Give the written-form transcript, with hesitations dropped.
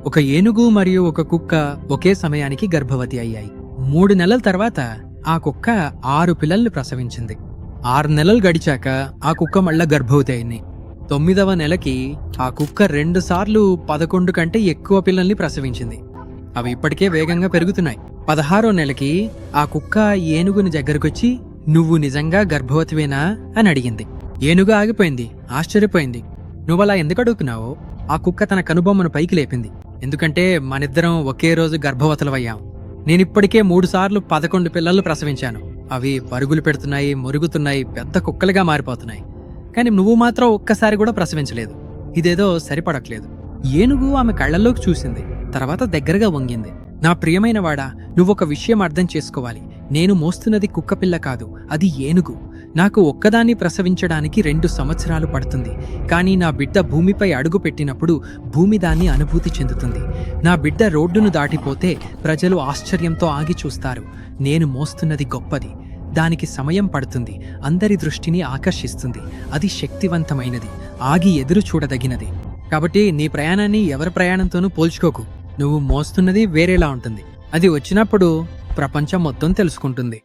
ఒక ఏనుగు మరియు ఒక కుక్క ఒకే సమయానికి గర్భవతి అయ్యాయి. 3 నెలల తర్వాత ఆ కుక్క 6 పిల్లల్ని ప్రసవించింది. 6 నెలలు గడిచాక ఆ కుక్క మళ్ళా గర్భవతి అయింది. 9వ నెలకి ఆ కుక్క 2 సార్లు 11 కంటే ఎక్కువ పిల్లల్ని ప్రసవించింది. అవి ఇప్పటికే వేగంగా పెరుగుతున్నాయి. 16వ నెలకి ఆ కుక్క ఏనుగుని దగ్గరకొచ్చి, "నువ్వు నిజంగా గర్భవతివేనా?" అని అడిగింది. ఏనుగు ఆగిపోయింది, ఆశ్చర్యపోయింది. "నువ్వలా ఎందుకు అడుగుతున్నావో?" ఆ కుక్క తన కనుబొమ్మను పైకి లేపింది. "ఎందుకంటే మనిద్దరం ఒకే రోజు గర్భవతులమయ్యాం. నేనిప్పటికే 3 సార్లు 11 పిల్లలు ప్రసవించాను. అవి పరుగులు పెడుతున్నాయి, మురుగుతున్నాయి, పెద్ద కుక్కలుగా మారిపోతున్నాయి. కానీ నువ్వు మాత్రం ఒక్కసారి కూడా ప్రసవించలేదు. ఇదేదో సరిపడట్లేదు." ఏనుగు ఆమె కళ్లల్లోకి చూసింది. తర్వాత దగ్గరగా వంగింది. "నా ప్రియమైనవాడా, నువ్వొక విషయం అర్థం చేసుకోవాలి. నేను మోస్తున్నది కుక్కపిల్ల కాదు, అది ఏనుగు. నాకు ఒక్కదాన్ని ప్రసవించడానికి 2 సంవత్సరాలు పడుతుంది. కానీ నా బిడ్డ భూమిపై అడుగు పెట్టినప్పుడు భూమి దాన్ని అనుభూతి చెందుతుంది. నా బిడ్డ రోడ్డును దాటిపోతే ప్రజలు ఆశ్చర్యంతో ఆగి చూస్తారు. నేను మోస్తున్నది గొప్పది. దానికి సమయం పడుతుంది, అందరి దృష్టిని ఆకర్షిస్తుంది. అది శక్తివంతమైనది, ఆగి ఎదురు చూడదగినది. కాబట్టి నీ ప్రయాణాన్ని ఎవరి ప్రయాణంతోనూ పోల్చుకోకు. నువ్వు మోస్తున్నది వేరేలా ఉంటుంది. అది వచ్చినప్పుడు ప్రపంచం మొత్తం తెలుసుకుంటుంది."